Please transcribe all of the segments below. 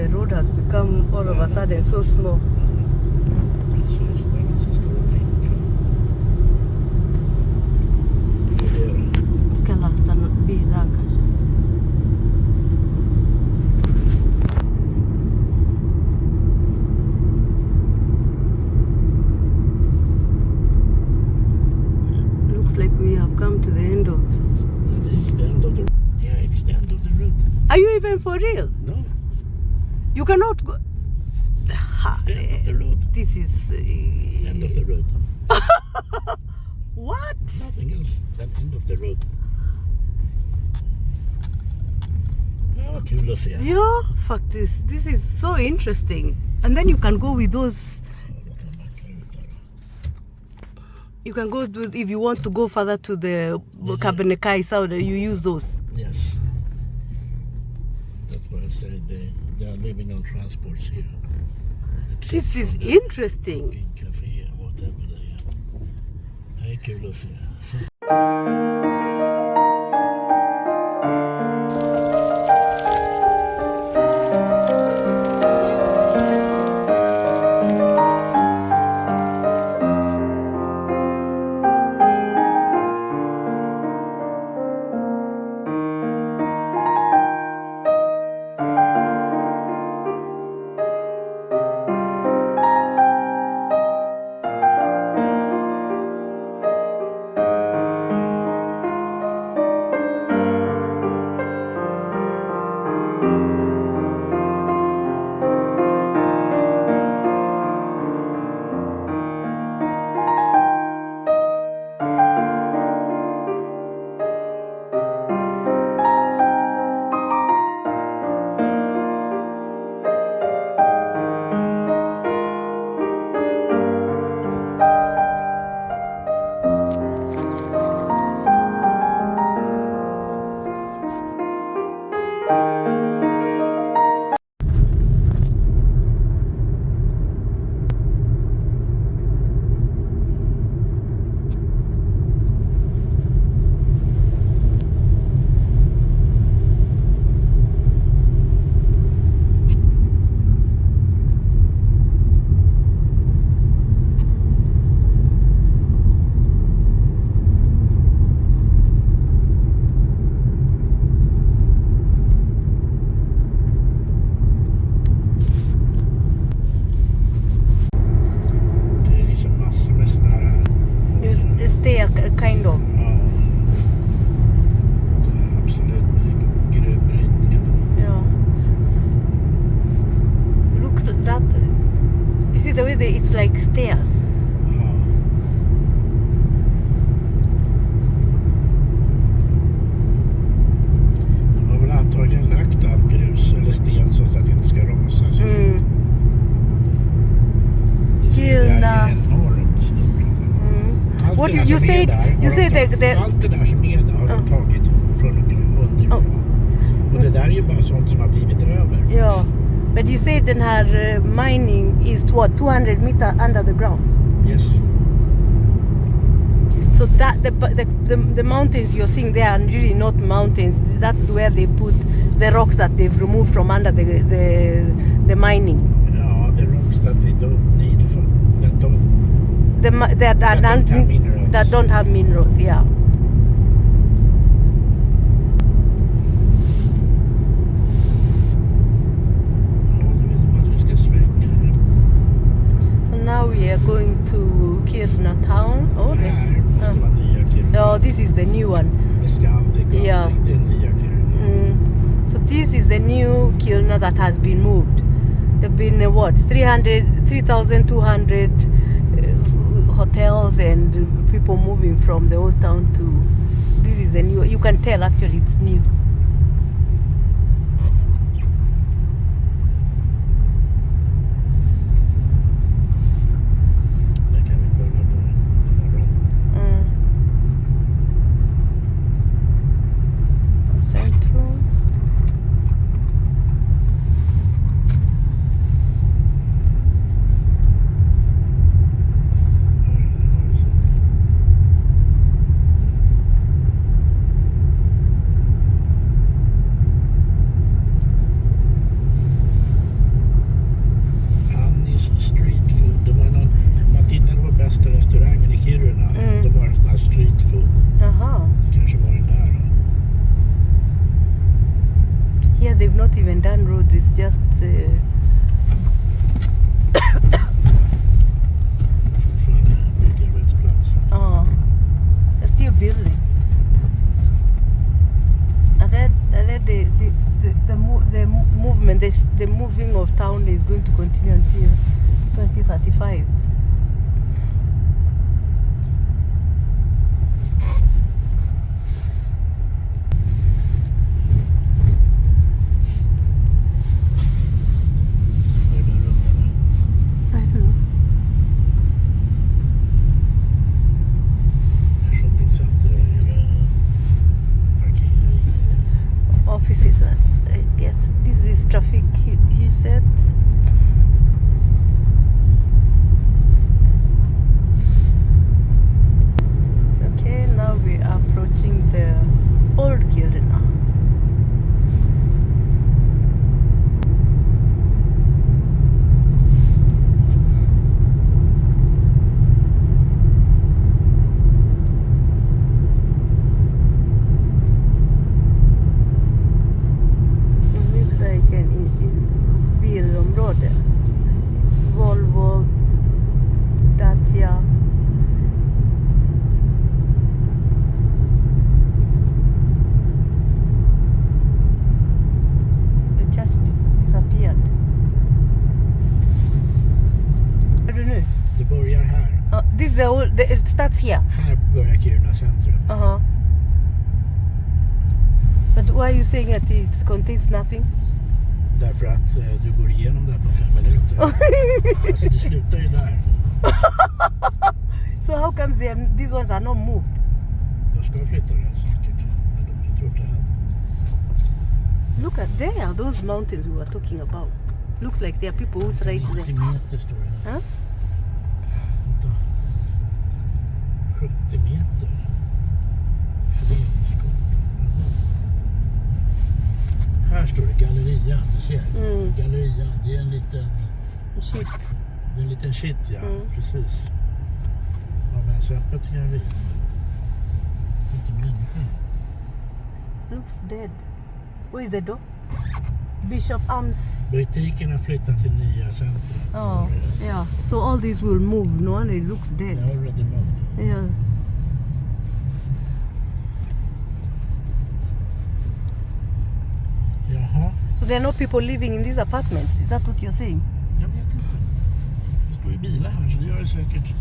the road has become all of a sudden so small. Precis, där är så stor blinka. Det är det. Ska lasta bilar kanske. Looks like we have come to the end of... This is the end of the... Yeah, it's the end of the road. Are you even for real? No, You cannot go... it's the end of the road. This is... End of the road. What? Nothing else than end of the road. Ja, vad kul att se. Ja, faktiskt. This is so interesting. And then you can go with those... You can go to, if you want to go further to the Kabenekai South, you use those. Yes. That's why I said they are living on transports here. This is interesting. Café and whatever they are. Det är kul att se. Så. Kind of. Ja. Så absolut gruvbrytningen. Yeah. Looks like that. You see the way it's like stairs. Ja. De har väl antagligen lagt allt grus eller sten så att det inte ska rasa. Så det är enormt stort. Allt What det där you som är said? där, You said allt det där som är där har de tagit från underifrån. Och det där är ju bara sånt som har blivit över. Yeah, but you said den här mining is what 200 meter under the ground. Yes. So that the mountains you're seeing there are really not mountains. That's where they put the rocks that they've removed from under the mining. Ja, the rocks that they don't need for that don't That don't have minerals. That don't have minerals, yeah. So now we are going to Kiruna town. Oh, Det här måste vara nya Kiruna. oh, this is the new one. Med Scandic och Ja. allting, det är nya Kiruna. So this is the new Kiruna that has been moved. There've been what 3,200 hotels and people moving from the old town to this is the new. You can tell actually it's new. Det kan vi kolla på imorgon. Central. they've not even done roads. It's just they're still building. I read the movement, the moving of town is going to continue until 2035. Offices, I guess this is traffic, he said. So, okay, now we are approaching the old Kiruna. Bilområde. Volvo, Dacia. The church disappeared. Är du nu? Det börjar här. This is the old, it starts here. Här börjar Kiruna centrum. But why are you saying that it contains nothing? Därför att du går igenom det här på 5 minuter. Alltså det slutar ju där. So how comes these ones are not moved? De ska flytta det säkert. Men de tror det här. Look at there, those mountains we were talking about. Looks like there are people who's right 90 there. meter står det här. Huh? Vänta. 70 meter. Föreningsgatan. Här står det Gallerian, du ser. Gallerian, det är en liten... Shit. Det är en liten shit, ja. Precis. Har de ens öppet Gallerian? Inte människor. Looks dead. Where is the door? Bishop Arms. Butiken har flyttat till nya centrum. Oh, yeah. So all these will move. No one, it looks dead. They already moved. Yeah. Jaha. So there are no people living in these apartments. Is that what you're saying? Jag vet inte. Det står ju bilar här så det gör det säkert.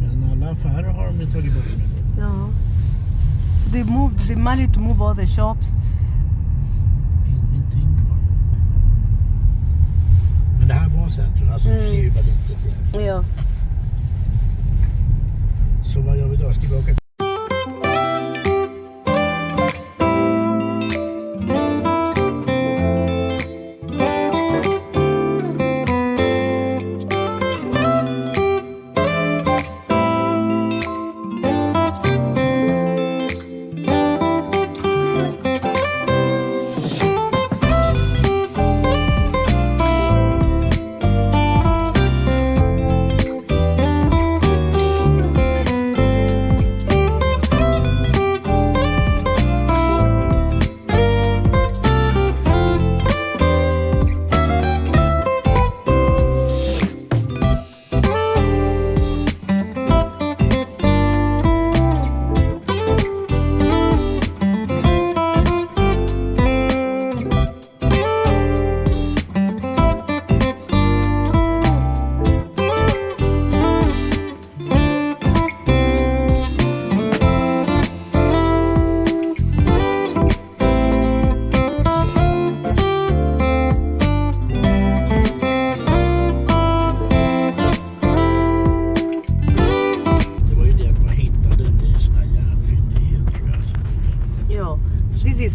Men alla affärer har de ju tagit bort nu. Yeah. So they managed to move all the shops. Ingenting kvar. Men det här var centrum. Alltså du ser ju bara lite. Yeah. Så vad gör vi då? Ska vi åka?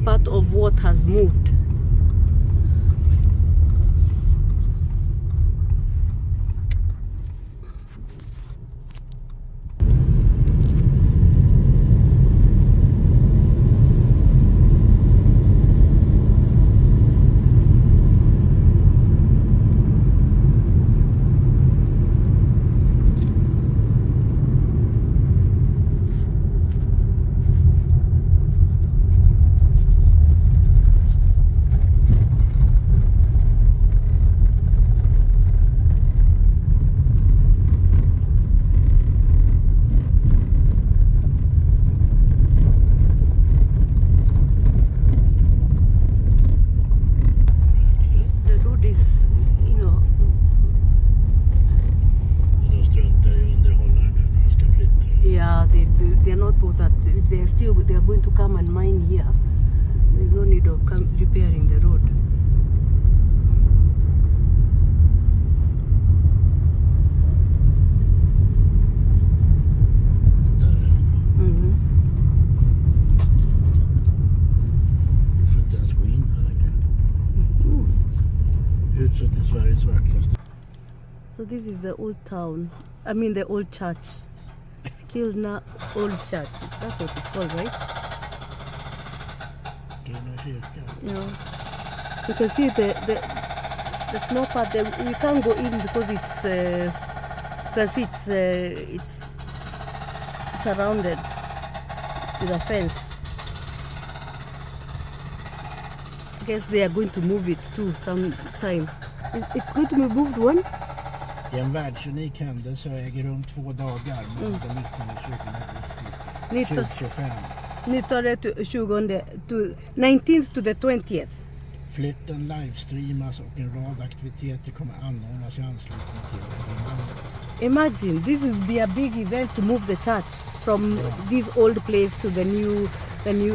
Part of what has moved. people that if they are going to come and mine here, there's no need of repairing the road. So this is the old town. I mean the old church. Kilna Old Church. That's what it's called, right? Kilna kyrka. Yeah. You can see the snow part there. We can't go in because it's surrounded with a fence. I guess they are going to move it too sometime. It's going to be moved when? I en världsunik händelse äger rum 2 dagar mellan den 19 och 20 augusti 2025. 19th to the 20th. Flytten livestreamas och en rad aktiviteter kommer anordnas i anslutning till evenemanget. Imagine, this will be a big event to move the church from this old place to the new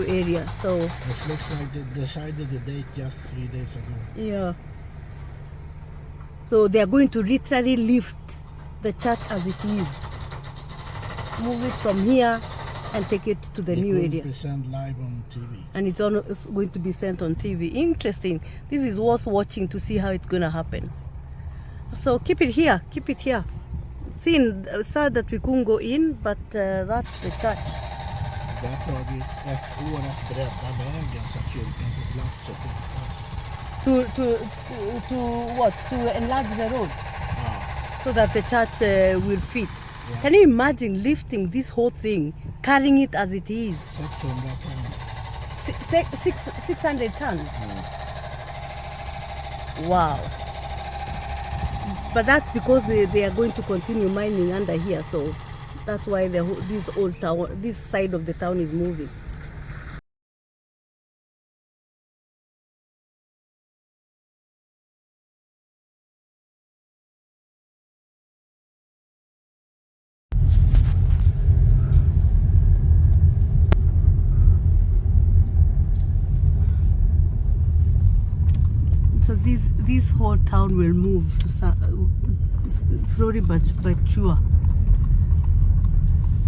area. So it looks like they decided the date just 3 days ago. Yeah. So they are going to literally lift the church as it is. Move it from here and take it to the new area. Send live on TV. And it's going to be sent on TV. Interesting. This is worth watching to see how it's going to happen. So keep it here. Keep it here. Sad that we couldn't go in, but that's the church. Det har tagit 1 år att bredda vägen så att kyrkan får plats och flyttas. To what? To enlarge the road? Yeah. So that the church will fit. Yeah. Can you imagine lifting this whole thing, carrying it as it is? 600 ton. 600 tons? Wow. But that's because they are going to continue mining under here, so that's why this old town, this side of the town is moving. So this whole town will move slowly but sure.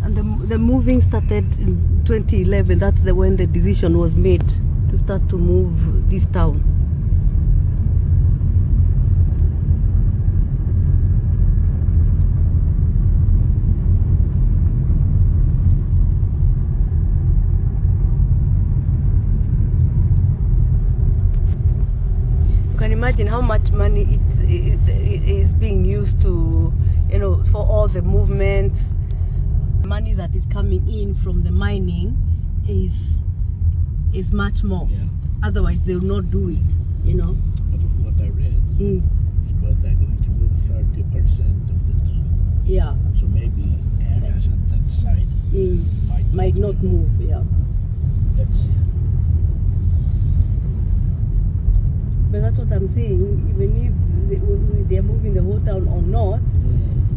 And the moving started in 2011. That's when the decision was made to start to move this town. You can imagine how much money it is being used to, for all the movements. Money that is coming in from the mining is much more. Yeah. Otherwise, they will not do it. But what I read, it was they're going to move 30% of the town. Yeah. So maybe areas at that side Might not move. Yeah. Let's see. But that's what I'm saying. Even if they are moving the whole town or not,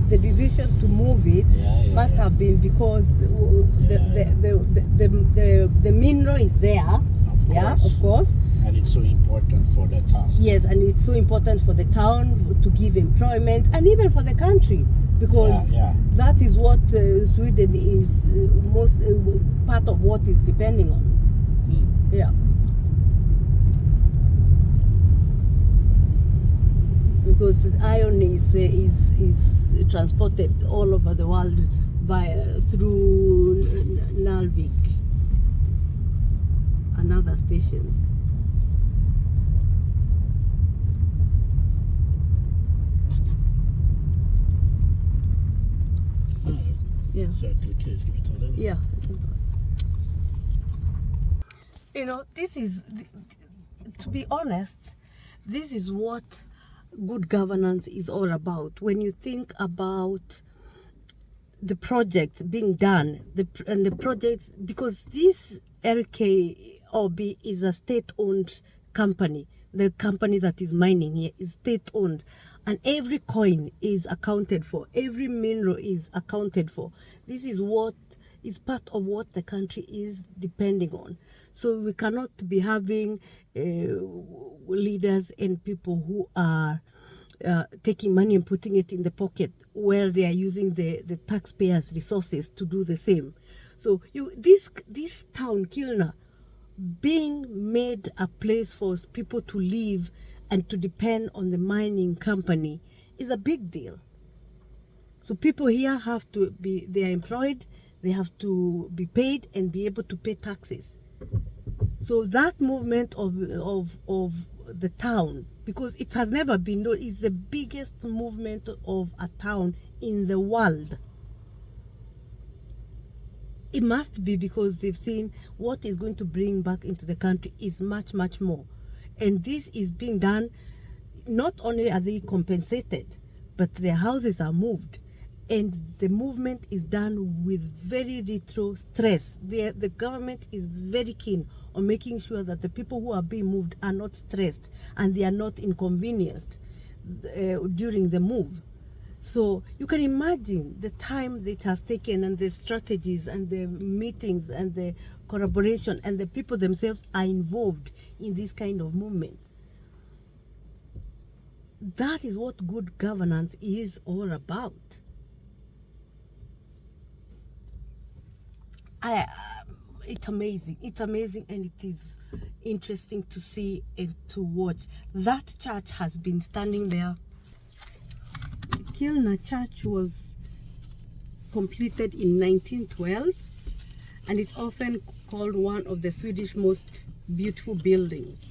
the decision to move it must have been because the mineral is there. Of course. And it's so important for the town. Yes, and it's so important for the town to give employment and even for the country, because that is what Sweden is most part of what is depending on. Yeah. Because iron is transported all over the world through Narvik and other stations. Yeah. Circle K, ska vi ta den? Yeah. This is, to be honest, this is what good governance is all about. When you think about the projects being done, and the projects, because this LKAB is a state-owned company. The company that is mining here is state-owned, and every coin is accounted for. Every mineral is accounted for. This is what is part of what the country is depending on. So we cannot be having leaders and people who are taking money and putting it in the pocket where they are using the taxpayers' resources to do the same. So this town, Kilna, being made a place for people to live and to depend on the mining company is a big deal. So people here have to be, they are employed, they have to be paid and be able to pay taxes. So that movement of the town, because it has never been known, is the biggest movement of a town in the world. It must be because they've seen what is going to bring back into the country is much, much more. And this is being done, not only are they compensated, but their houses are moved. And the movement is done with very little stress. The government is very keen on making sure that the people who are being moved are not stressed and they are not inconvenienced during the move. So you can imagine the time that it has taken and the strategies and the meetings and the collaboration, and the people themselves are involved in this kind of movement. That is what good governance is all about. It's amazing, and it is interesting to see and to watch. That church has been standing there. Kilna Church was completed in 1912, and it's often called one of the Swedish most beautiful buildings.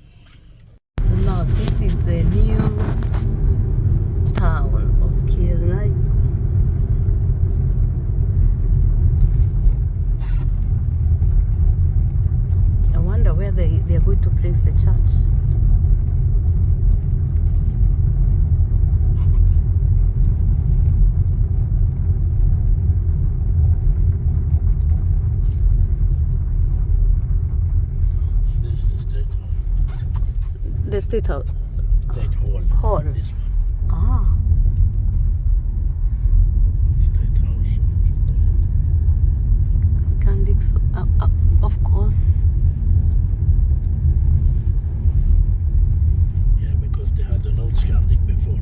So now this is the new town of Kilna. I wonder where they are going to place the church. The State Hall. State Hall. Hall. This one. Ah. State House. Scandic, of course. Yeah, because they had an old Scandic before.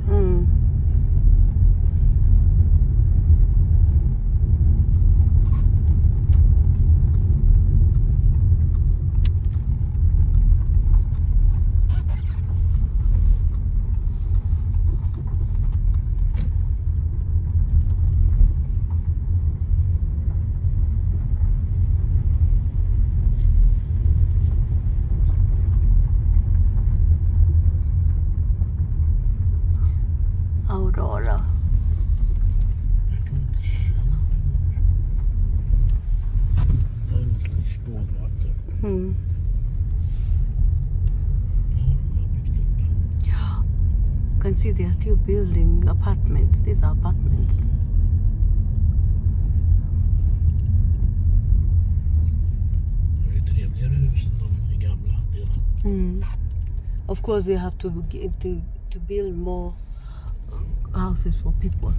Aurora. Spårgator. Hmm. Har de byggt upp. Yeah. You can see they are still building apartments. These are apartments. Det är ju trevligare hus än de gamla delarna. Of course, they have to build more houses for people.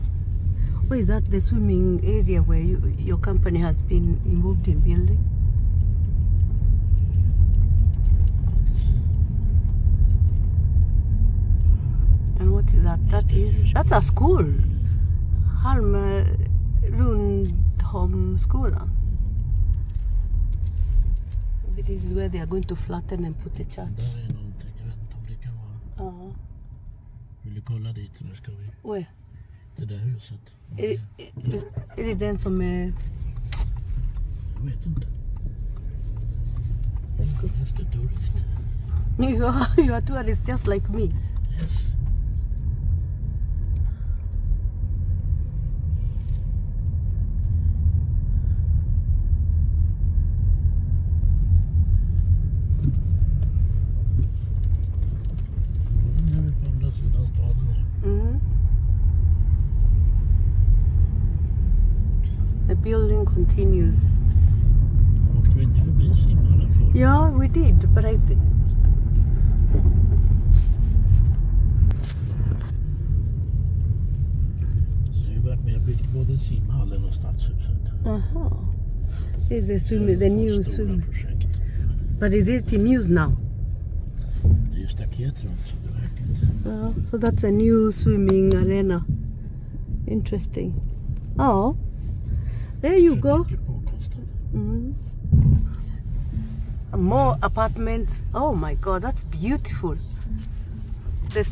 What is that? The swimming area where your company has been involved in building? And what is that? That's a school. Rundholmsskolan. This is where they are going to flatten and put the church. Där är någonting, jag vet inte om det kan vara. Ja. Vill du kolla dit eller ska vi? Where? Det där huset. Är det den som är... Jag vet inte. Let's go. Just a tourist. You are tourists just like me. Yes. Nu är vi på andra sidan staden här. The building continues. Åkte vi inte förbi simhallen förut? Yeah, we did, but Så vi har varit med och byggt både simhallen och stadshuset. Uh-huh. This is the new Stora swim. projekt. But is it in use now? Det är ju staket runt så det verkar inte. So that's a new swimming arena. Interesting. Oh, there you För go. mycket påkostat. More apartments. Oh my God, that's beautiful. The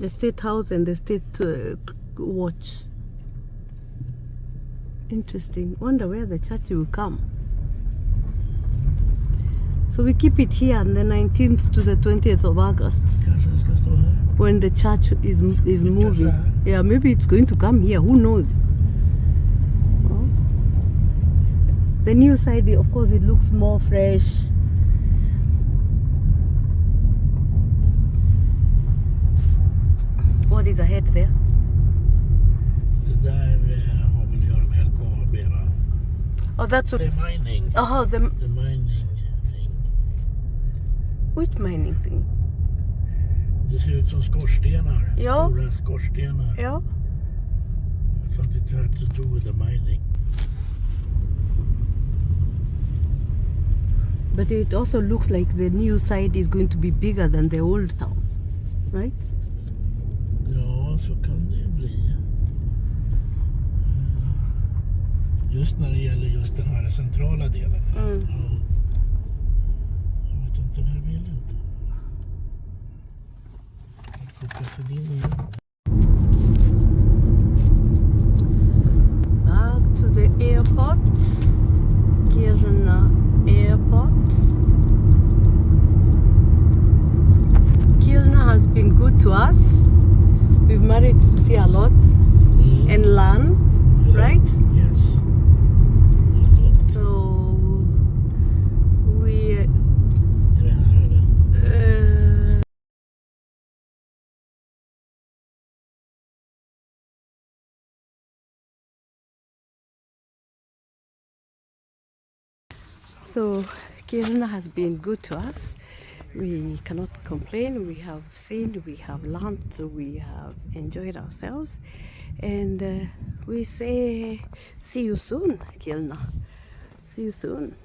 state house and the state watch. Interesting. Wonder where the church will come. So we keep it here on the 19th to the 20th of August Kanske det ska stå här. when the church is moving. Yeah, maybe it's going to come here. Who knows? Oh. The new side, of course, it looks more fresh. What is ahead there? Det där har väl att göra med LKAB va? Oh, that's Det är mining. oh the The mining thing. which mining thing? Det ser ut som skorstenar. Ja. Stora skorstenar. Yeah. I thought it had to do with the mining. But it also looks like the new side is going to be bigger than the old town, right? Ja, så kan det ju bli. Just när det gäller just den här centrala delen. Ja. Jag vet inte, den här vill inte. Jag kopplar för din igen. Back to the airport, Kiruna Airport. Kiruna has been good to us. We've managed to see a lot and learn, right? Yes. So we Är det här eller? So Kiruna has been good to us. We cannot complain. We have seen, we have learned, we have enjoyed ourselves, and we say see you soon, Kiruna. See you soon.